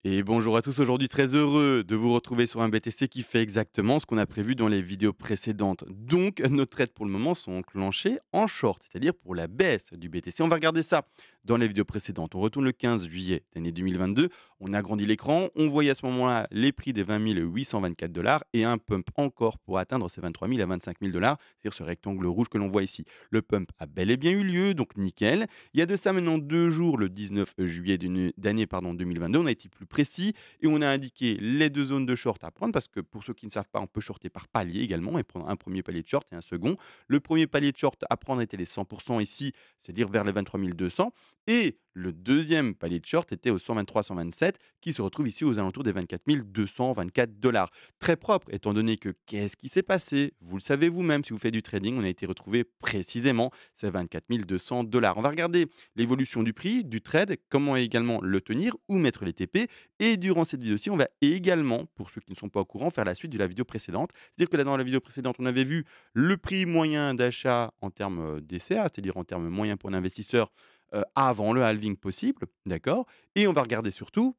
Et bonjour à tous, aujourd'hui très heureux de vous retrouver sur un BTC qui fait exactement ce qu'on a prévu dans les vidéos précédentes. Donc nos trades pour le moment sont enclenchés en short, c'est-à-dire pour la baisse du BTC. On va regarder ça dans les vidéos précédentes. On retourne le 15 juillet d'année 2022, on agrandit l'écran, on voyait à ce moment-là les prix des 20 824 dollars et un pump encore pour atteindre ces 23 000 à 25 000 dollars, c'est-à-dire ce rectangle rouge que l'on voit ici. Le pump a bel et bien eu lieu, donc nickel. Il y a de ça maintenant 2 jours, le 19 juillet d'année 2022, on a été plus précis et on a indiqué les 2 zones de short à prendre parce que pour ceux qui ne savent pas, on peut shorter par palier également et prendre un premier palier de short et un second. Le premier palier de short à prendre était les 100 ici, c'est-à-dire vers les 23 200 et le deuxième palier de short était aux 123-127 qui se retrouve ici aux alentours des 24 224 dollars. Très propre étant donné que qu'est-ce qui s'est passé? Vous le savez vous-même si vous faites du trading, on a été retrouvé précisément ces 24 200 dollars. On va regarder l'évolution du prix, du trade, comment également le tenir, où mettre les TP. Et durant cette vidéo-ci, on va également, pour ceux qui ne sont pas au courant, faire la suite de la vidéo précédente. C'est-à-dire que là, dans la vidéo précédente, on avait vu le prix moyen d'achat en termes DCA, c'est-à-dire en termes moyens pour l'investisseur avant le halving possible, d'accord. Et on va regarder surtout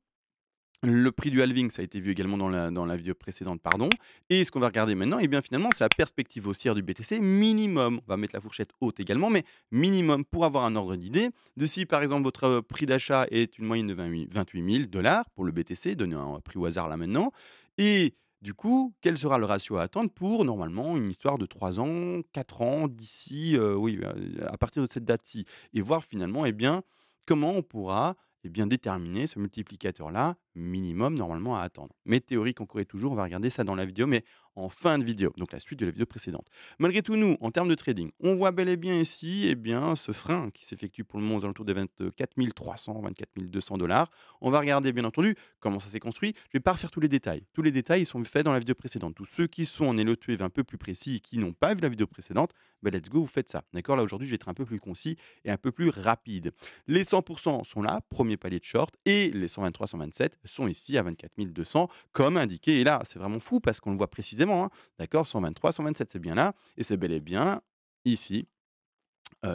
le prix du halving, ça a été vu également dans la vidéo précédente, pardon. Et ce qu'on va regarder maintenant, eh bien finalement, c'est la perspective haussière du BTC minimum. On va mettre la fourchette haute également, mais minimum pour avoir un ordre d'idée de si, par exemple, votre prix d'achat est une moyenne de 28 000 dollars pour le BTC, donner un prix au hasard là maintenant. Et du coup, quel sera le ratio à attendre pour, normalement, une histoire de 3 ans, 4 ans, d'ici, oui, à partir de cette date-ci. Et voir finalement, eh bien, comment on pourra déterminer ce multiplicateur-là, minimum normalement à attendre. Mais théorique encore et toujours, on va regarder ça dans la vidéo, mais en fin de vidéo, donc la suite de la vidéo précédente. Malgré tout, nous, en termes de trading, on voit bel et bien ici ce frein qui s'effectue pour le moment aux alentours des 24 300, 24 200 dollars. On va regarder bien entendu comment ça s'est construit. Je ne vais pas refaire tous les détails. Tous les détails ils sont faits dans la vidéo précédente. Tous ceux qui sont en Elotuave un peu plus précis et qui n'ont pas vu la vidéo précédente, let's go, vous faites ça. D'accord. Là aujourd'hui, je vais être un peu plus concis et un peu plus rapide. Les 100 sont là, premier palier de short, et les 123-127 sont ici à 24 200, comme indiqué. Et là, c'est vraiment fou parce qu'on le voit précisément. Hein, d'accord, 123-127, c'est bien là, et c'est bel et bien ici.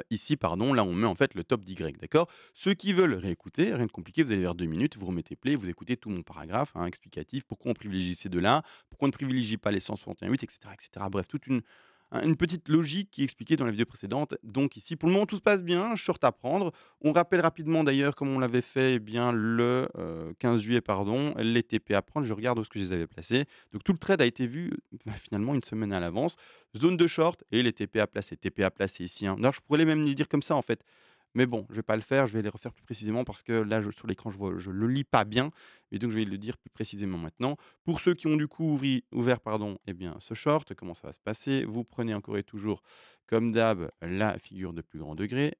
Ici, pardon, là on met en fait le top d'Y, d'accord. Ceux qui veulent réécouter, rien de compliqué, vous allez vers 2 minutes, vous remettez play, vous écoutez tout mon paragraphe hein, explicatif, pourquoi on privilégie ces deux-là, pourquoi on ne privilégie pas les 161,8, etc., etc. Bref, toute une petite logique qui est expliquée dans la vidéo précédente. Donc ici, pour le moment, tout se passe bien, short à prendre. On rappelle rapidement d'ailleurs, comme on l'avait fait le 15 juillet, pardon, les TP à prendre. Je regarde où est-ce que je les avais placés. Donc tout le trade a été vu finalement une semaine à l'avance. Zone de short et les TP à placer. TP à placer ici. Hein. Alors je pourrais même les dire comme ça en fait. Mais bon, je vais pas le faire, je vais les refaire plus précisément parce que là, sur l'écran, je le lis pas bien, et donc je vais le dire plus précisément maintenant. Pour ceux qui ont du coup ouvert pardon, eh bien, ce short, comment ça va se passer? Vous prenez encore et toujours, comme d'hab, la figure de plus grand degré.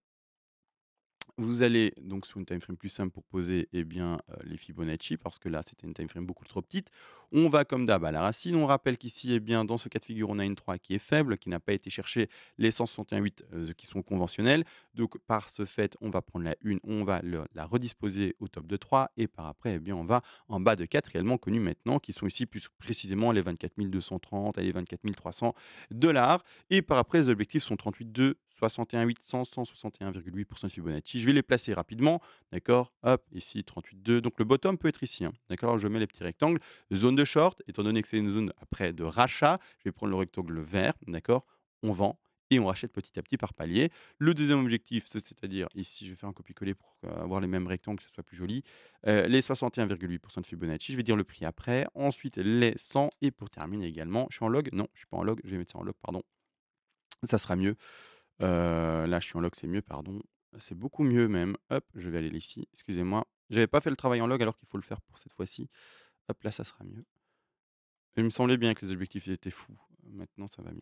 Vous allez donc sur une time frame plus simple pour poser les Fibonacci, parce que là, c'était une time frame beaucoup trop petite. On va comme d'hab à la racine. On rappelle qu'ici, dans ce cas de figure, on a une 3 qui est faible, qui n'a pas été chercher les 161,8 qui sont conventionnels. Donc, par ce fait, on va prendre la 1, on va la redisposer au top de 3, et par après, on va en bas de 4 réellement connus maintenant, qui sont ici plus précisément les 24 230 et les 24 300 dollars. Et par après, les objectifs sont 38,2, 61,800, 161,8% de Fibonacci. Je vais les placer rapidement, d'accord. Hop, ici 38,2. Donc le bottom peut être ici, hein, d'accord. Alors je mets les petits rectangles. Zone de short, étant donné que c'est une zone après de rachat, je vais prendre le rectangle vert, d'accord. On vend et on rachète petit à petit par palier. Le deuxième objectif, c'est-à-dire ici, je vais faire un copier-coller pour avoir les mêmes rectangles, que ce soit plus joli. Les 61,8% de Fibonacci, je vais dire le prix après. Ensuite, les 100 et pour terminer également, je suis en log. Non, je suis pas en log. Je vais mettre ça en log, pardon. Ça sera mieux. Là, je suis en log, c'est mieux, pardon. C'est beaucoup mieux même. Hop, je vais aller ici. Excusez-moi. J'avais pas fait le travail en log alors qu'il faut le faire pour cette fois-ci. Hop, là, ça sera mieux. Il me semblait bien que les objectifs ils étaient fous. Maintenant, ça va mieux.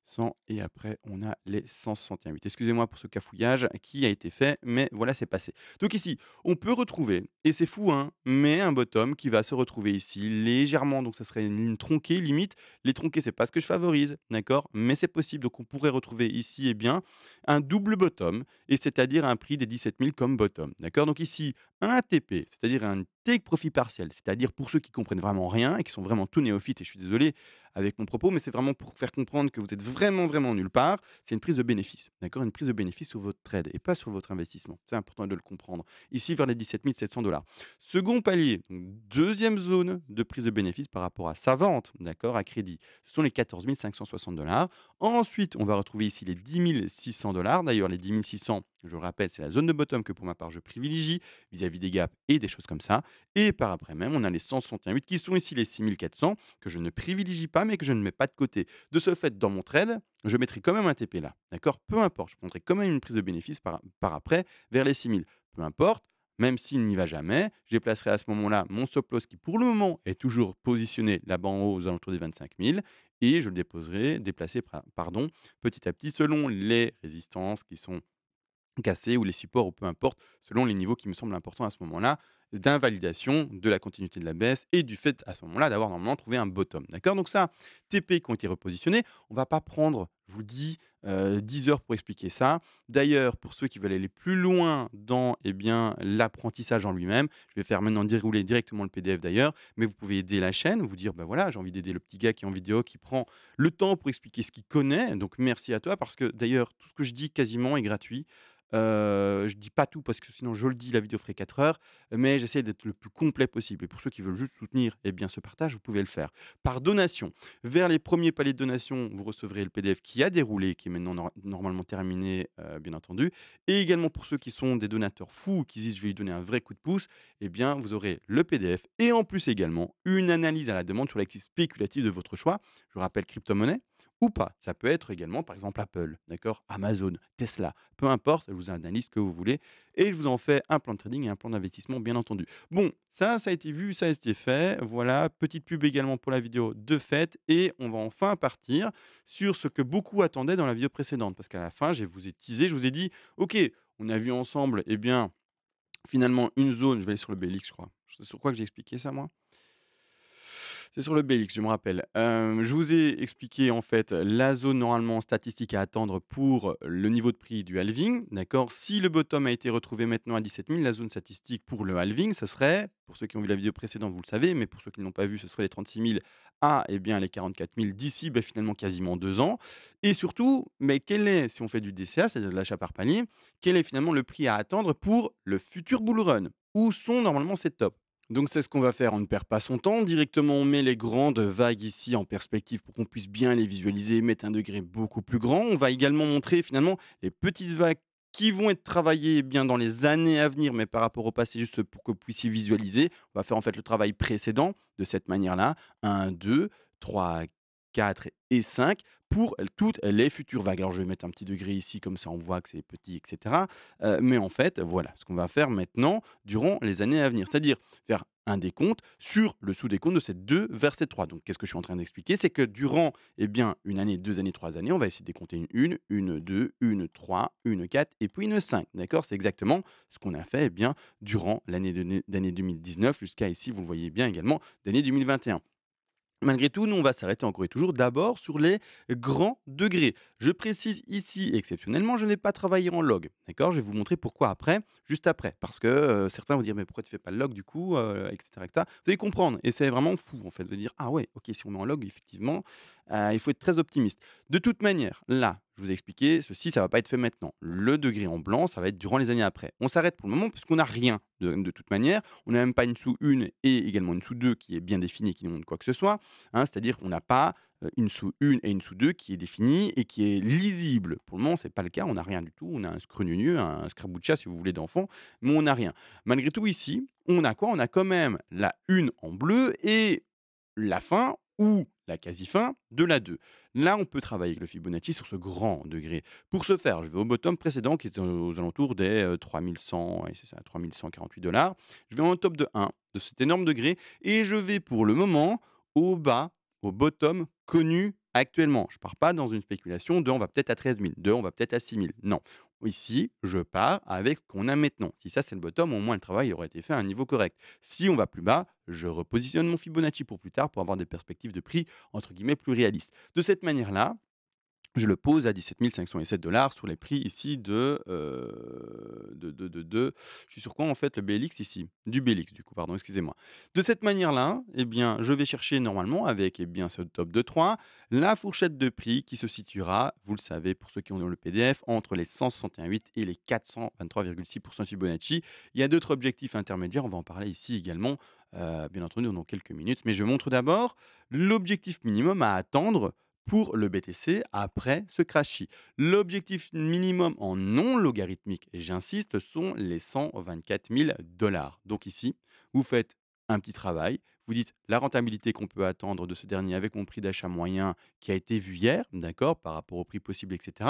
100 et après on a les 161,8. Excusez-moi pour ce cafouillage qui a été fait, mais voilà, c'est passé. Donc ici, on peut retrouver, et c'est fou, hein, mais un bottom qui va se retrouver ici légèrement, donc ça serait une ligne tronquée limite. Les tronqués, c'est pas ce que je favorise, d'accord, mais c'est possible. Donc on pourrait retrouver ici, un double bottom, et c'est-à-dire un prix des 17 000 comme bottom, d'accord. Donc ici, un TP, c'est-à-dire un take profit partiel, c'est-à-dire pour ceux qui comprennent vraiment rien et qui sont vraiment tout néophytes, et je suis désolé avec mon propos, mais c'est vraiment pour faire comprendre que vous êtes vraiment, vraiment nulle part. C'est une prise de bénéfice, d'accord? Une prise de bénéfice sur votre trade et pas sur votre investissement. C'est important de le comprendre. Ici, vers les 17 700 $. Second palier, donc deuxième zone de prise de bénéfice par rapport à sa vente, d'accord, à crédit. Ce sont les 14 560 $. Ensuite, on va retrouver ici les 10 600 $. D'ailleurs, les 10 600, je le rappelle, c'est la zone de bottom que pour ma part je privilégie vis-à-vis des gaps et des choses comme ça. Et par après même, on a les 161,8 qui sont ici les 6 400 que je ne privilégie pas mais que je ne mets pas de côté. De ce fait, dans mon trade, je mettrai quand même un TP là. D'accord? Peu importe, je prendrai quand même une prise de bénéfice par après vers les 6 000. Peu importe, même s'il n'y va jamais, je déplacerai à ce moment-là mon stop loss qui pour le moment est toujours positionné là-bas en haut aux alentours des 25 000 et je le déplacer petit à petit selon les résistances qui sont cassés ou les supports ou peu importe, selon les niveaux qui me semblent importants à ce moment-là, d'invalidation de la continuité de la baisse et du fait à ce moment-là d'avoir normalement trouvé un bottom. D'accord? Donc ça, TP qui ont été repositionnés, on va pas prendre, je vous le dis, 10 heures pour expliquer ça. D'ailleurs, pour ceux qui veulent aller plus loin dans eh bien, l'apprentissage en lui-même, je vais faire maintenant dérouler directement le PDF d'ailleurs, mais vous pouvez aider la chaîne, vous dire, ben voilà, j'ai envie d'aider le petit gars qui est en vidéo, qui prend le temps pour expliquer ce qu'il connaît. Donc merci à toi parce que d'ailleurs, tout ce que je dis quasiment est gratuit. Je dis pas tout parce que sinon je le dis, la vidéo ferait 4 heures, mais j'essaie d'être le plus complet possible et pour ceux qui veulent juste soutenir, eh bien, ce partage, vous pouvez le faire par donation. Vers les premiers paliers de donation, vous recevrez le PDF qui a déroulé, qui est maintenant normalement terminé, bien entendu, et également pour ceux qui sont des donateurs fous, qui disent: «Je vais lui donner un vrai coup de pouce», eh bien, vous aurez le PDF et en plus également une analyse à la demande sur l'actif spéculatif de votre choix. Je rappelle crypto-monnaie ou pas. Ça peut être également, par exemple, Apple, d'accord? Amazon, Tesla, peu importe, je vous analyse ce que vous voulez et je vous en fais un plan de trading et un plan d'investissement, bien entendu. Bon, ça a été vu, ça a été fait. Voilà, petite pub également pour la vidéo de fait et on va enfin partir sur ce que beaucoup attendaient dans la vidéo précédente parce qu'à la fin, je vous ai teasé, je vous ai dit: «OK, on a vu ensemble, eh bien, finalement, une zone». Je vais aller sur le BLX, je crois. C'est sur quoi que j'ai expliqué ça, moi? C'est sur le BX, je me rappelle. Je vous ai expliqué en fait la zone normalement statistique à attendre pour le niveau de prix du halving, d'accord? Si le bottom a été retrouvé maintenant à 17 000, la zone statistique pour le halving, ce serait, pour ceux qui ont vu la vidéo précédente, vous le savez, mais pour ceux qui ne l'ont pas vu, ce serait les 36 000 à eh bien, les 44 000 d'ici finalement quasiment 2 ans. Et surtout, mais quel est, si on fait du DCA, c'est-à-dire de l'achat par panier, quel est finalement le prix à attendre pour le futur bull run? Où sont normalement ces tops? Donc c'est ce qu'on va faire, on ne perd pas son temps. Directement, on met les grandes vagues ici en perspective pour qu'on puisse bien les visualiser, mettre un degré beaucoup plus grand. On va également montrer finalement les petites vagues qui vont être travaillées bien dans les années à venir, mais par rapport au passé, juste pour que vous puissiez visualiser. On va faire en fait le travail précédent de cette manière-là. Un, 2, 3, 4 et 5 pour toutes les futures vagues. Alors je vais mettre un petit degré ici, comme ça on voit que c'est petit, etc. Mais en fait, voilà ce qu'on va faire maintenant durant les années à venir. C'est-à-dire faire un décompte sur le sous-décompte de ces 2 vers ces 3. Donc qu'est-ce que je suis en train d'expliquer? C'est que durant eh bien, une année, 2 années, 3 années, on va essayer de décompter une 2, une 3, une 4 et puis une 5. D'accord? C'est exactement ce qu'on a fait eh bien, durant d'année 2019 jusqu'à ici, vous le voyez bien également, d'année 2021. Malgré tout, nous, on va s'arrêter encore et toujours d'abord sur les grands degrés. Je précise ici, exceptionnellement, je n'ai pas travaillé en log. D'accord? Je vais vous montrer pourquoi après, juste après. Parce que certains vont dire, mais pourquoi tu fais pas le log du coup, etc., etc. Vous allez comprendre. Et c'est vraiment fou, en fait, de dire, ah ouais, ok, si on met en log, effectivement, il faut être très optimiste. De toute manière, là, je vous ai expliqué, ceci, ça va pas être fait maintenant. Le degré en blanc, ça va être durant les années après. On s'arrête pour le moment puisqu'on n'a rien de toute manière. On n'a même pas une sous une et également une sous 2 qui est bien définie et qui nous montre quoi que ce soit. Hein, c'est-à-dire qu'on n'a pas une sous une et une sous 2 qui est définie et qui est lisible. Pour le moment, c'est pas le cas. On n'a rien du tout. On a un scrugneux, un scrabucha si vous voulez d'enfant, mais on n'a rien. Malgré tout, ici, on a quoi? On a quand même la une en bleu et la fin ou la quasi-fin de la 2. Là, on peut travailler avec le Fibonacci sur ce grand degré. Pour ce faire, je vais au bottom précédent qui est aux alentours des 3100, et c'est ça, 3148 $. Je vais en top de 1 de cet énorme degré et je vais pour le moment au bas, au bottom connu actuellement. Je ne pars pas dans une spéculation de on va peut-être à 13 000, de on va peut-être à 6 000. Non. Ici, je pars avec ce qu'on a maintenant. Si ça, c'est le bottom, au moins le travail aurait été fait à un niveau correct. Si on va plus bas, je repositionne mon Fibonacci pour plus tard pour avoir des perspectives de prix, entre guillemets, plus réalistes. De cette manière-là, je le pose à 17 507 sur les prix ici je suis sur quoi en fait? Le BLX ici? Du BLX du coup, pardon, excusez-moi. De cette manière-là, eh bien, je vais chercher normalement avec, eh bien, ce top de 3 la fourchette de prix qui se situera, vous le savez pour ceux qui ont le PDF, entre les 161,8 et les 423,6 Fibonacci. Il y a d'autres objectifs intermédiaires, on va en parler ici également, bien entendu dans quelques minutes, mais je montre d'abord l'objectif minimum à attendre pour le BTC après ce crashie. L'objectif minimum en non logarithmique, et j'insiste, sont les 124 000 dollars. Donc ici, vous faites un petit travail, vous dites la rentabilité qu'on peut attendre de ce dernier avec mon prix d'achat moyen qui a été vu hier, d'accord, par rapport au prix possible, etc.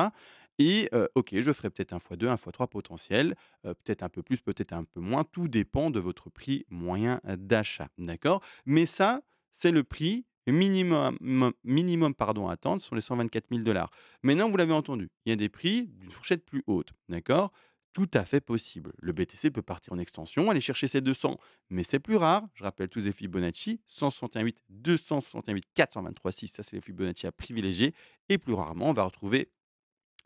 Et ok, je ferai peut-être un fois 2, un fois 3 potentiel, peut-être un peu plus, peut-être un peu moins, tout dépend de votre prix moyen d'achat, d'accord. Mais ça, c'est le prix minimum pardon, à attendre sur les 124 000 dollars. Maintenant, vous l'avez entendu, il y a des prix d'une fourchette plus haute, d'accord? Tout à fait possible. Le BTC peut partir en extension, aller chercher ses 200, mais c'est plus rare. Je rappelle tous les Fibonacci, 161,8, 261,8, 423,6, ça c'est les Fibonacci à privilégier. Et plus rarement, on va retrouver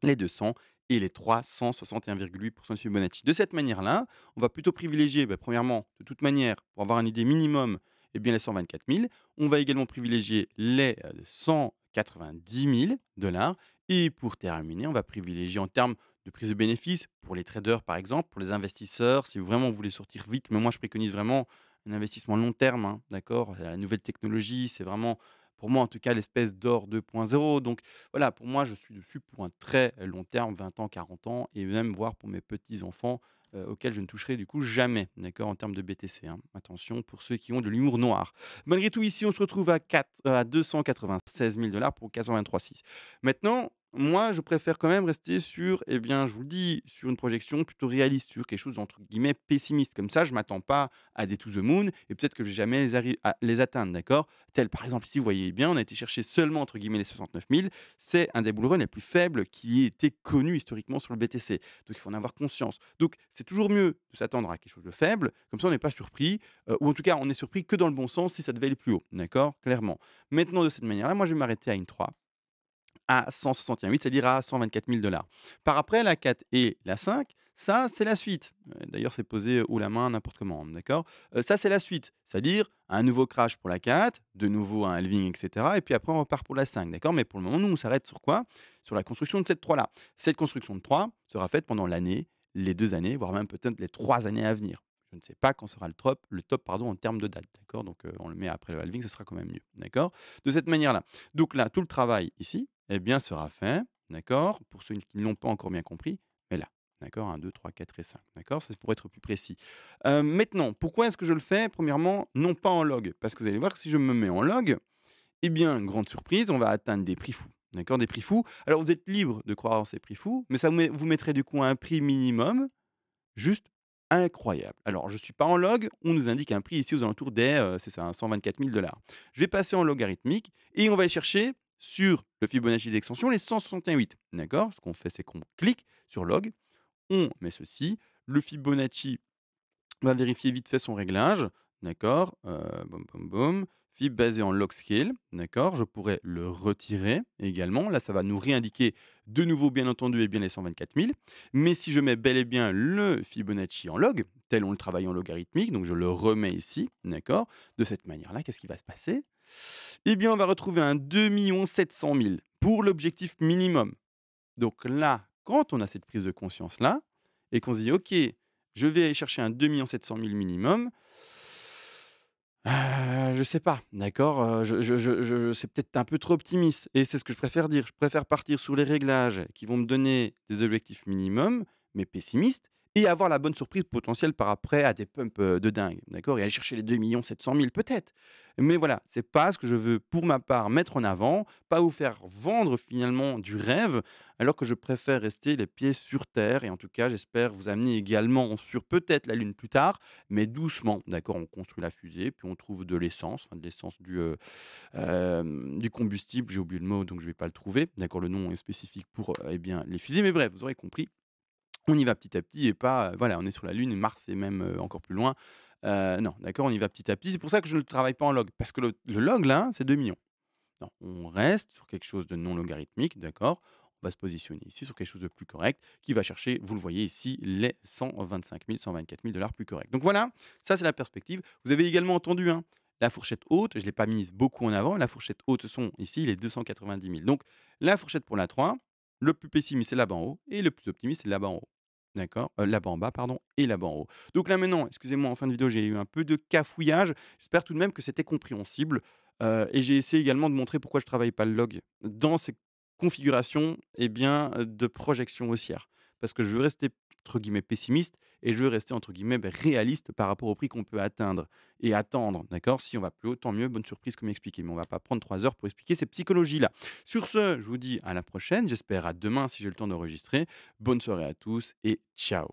les 200 et les 361,8 de Fibonacci. De cette manière-là, on va plutôt privilégier, premièrement, de toute manière, pour avoir une idée minimum, eh bien, les 124 000. On va également privilégier les 190 000 dollars. Et pour terminer, on va privilégier en termes de prise de bénéfice pour les traders, par exemple, pour les investisseurs, si vraiment vous voulez sortir vite. Mais moi, je préconise vraiment un investissement long terme, hein, d'accord. La nouvelle technologie, c'est vraiment, pour moi en tout cas, l'espèce d'or 2.0. Donc, voilà, pour moi, je suis dessus pour un très long terme, 20 ans, 40 ans, et même voire pour mes petits-enfants, auxquels je ne toucherai du coup jamais, d'accord, en termes de BTC, hein. Attention pour ceux qui ont de l'humour noir. Malgré tout, ici, on se retrouve à 296 000 dollars pour 423,6. Maintenant, moi, je préfère quand même rester sur, eh bien, je vous le dis, sur une projection plutôt réaliste, sur quelque chose entre guillemets pessimiste. Comme ça, je ne m'attends pas à des to the moon et peut-être que je vais jamais les atteindre, d'accord. Tel par exemple ici, vous voyez bien, on a été chercher seulement entre guillemets les 69 000. C'est un des bull runs les plus faibles qui ait été connu historiquement sur le BTC. Donc il faut en avoir conscience. Donc c'est toujours mieux de s'attendre à quelque chose de faible, comme ça on n'est pas surpris, ou en tout cas on est surpris que dans le bon sens si ça devait aller plus haut, d'accord, clairement. Maintenant de cette manière-là, moi je vais m'arrêter à une 3 à 161,8, c'est-à-dire à 124 000 dollars. Par après, la 4 et la 5, ça, c'est la suite. D'ailleurs, c'est posé haut la main, n'importe comment, d'accord. Ça, c'est la suite, c'est-à-dire un nouveau crash pour la 4, de nouveau un halving, etc. Et puis après, on repart pour la 5, d'accord. Mais pour le moment, nous, on s'arrête sur quoi? Sur la construction de cette 3-là. Cette construction de 3 sera faite pendant l'année, les 2 années, voire même peut-être les 3 années à venir. Je ne sais pas quand sera le top pardon, en termes de date, d'accord. Donc, on le met après le halving, ce sera quand même mieux, d'accord. De cette manière-là. Donc là, tout le travail ici, eh bien, sera fait, d'accord? Pour ceux qui ne l'ont pas encore bien compris, mais là, d'accord? 1, 2, 3, 4 et 5, d'accord? Ça, c'est pour être plus précis. Maintenant, pourquoi est-ce que je le fais? Premièrement, non pas en log, parce que vous allez voir que si je me mets en log, eh bien, grande surprise, on va atteindre des prix fous, d'accord? Des prix fous. Alors, vous êtes libre de croire en ces prix fous, mais ça vous mettrait du coup à un prix minimum juste incroyable. Alors, je ne suis pas en log, on nous indique un prix ici aux alentours des, c'est ça, hein, 124 000 dollars. Je vais passer en logarithmique et on va aller chercher sur le Fibonacci d'extension les 161,8. D'accord? Ce qu'on fait, c'est qu'on clique sur log, on met ceci, le Fibonacci va vérifier vite fait son réglage. D'accord? Boum, boum, boum. Fib basé en log scale. D'accord? Je pourrais le retirer également. Là, ça va nous réindiquer de nouveau, bien entendu, et bien les 124 000. Mais si je mets bel et bien le Fibonacci en log, tel on le travaille en logarithmique, donc je le remets ici. D'accord? De cette manière-là, qu'est-ce qui va se passer? Eh bien, on va retrouver un 2 700 000 pour l'objectif minimum. Donc là, quand on a cette prise de conscience-là, et qu'on se dit, OK, je vais aller chercher un 2 700 000 minimum, je sais pas, d'accord, c'est peut-être un peu trop optimiste et c'est ce que je préfère dire. Je préfère partir sur les réglages qui vont me donner des objectifs minimums, mais pessimistes et avoir la bonne surprise potentielle par après à des pumps, de dingue, d'accord? Et aller chercher les 2 700 000 peut-être. Mais voilà, c'est pas ce que je veux pour ma part mettre en avant, pas vous faire vendre finalement du rêve, alors que je préfère rester les pieds sur terre et en tout cas, j'espère vous amener également sur peut-être la lune plus tard, mais doucement, d'accord? On construit la fusée, puis on trouve de l'essence, enfin de l'essence, du combustible, j'ai oublié le mot, donc je vais pas le trouver, d'accord? Le nom est spécifique pour, eh bien, les fusées, mais bref, vous aurez compris. On y va petit à petit et pas, voilà, on est sur la lune, Mars est même, encore plus loin. Non, d'accord, on y va petit à petit. C'est pour ça que je ne travaille pas en log, parce que le log là, c'est 2 millions. Non, on reste sur quelque chose de non logarithmique, d'accord? On va se positionner ici sur quelque chose de plus correct qui va chercher, vous le voyez ici, les 125 000, 124 000 $ plus corrects. Donc voilà, ça c'est la perspective. Vous avez également entendu, hein, la fourchette haute, je ne l'ai pas mise beaucoup en avant. La fourchette haute sont ici les 290 000. Donc la fourchette pour la 3, le plus pessimiste c'est là-bas en haut et le plus optimiste c'est là-bas en haut. D'accord? Là-bas en bas, pardon, et là-bas en haut. Donc là maintenant, excusez-moi, en fin de vidéo, j'ai eu un peu de cafouillage. J'espère tout de même que c'était compréhensible. Et j'ai essayé également de montrer pourquoi je ne travaille pas le log dans ces configurations, eh bien, de projection haussière. Parce que je veux rester, entre guillemets, «pessimiste» et je veux rester, entre guillemets, «réaliste» par rapport au prix qu'on peut atteindre et attendre, d'accord? Si on va plus haut, tant mieux, bonne surprise comme expliqué, mais on va pas prendre 3 heures pour expliquer ces psychologies-là. Sur ce, je vous dis à la prochaine, j'espère à demain si j'ai le temps d'enregistrer. Bonne soirée à tous et ciao!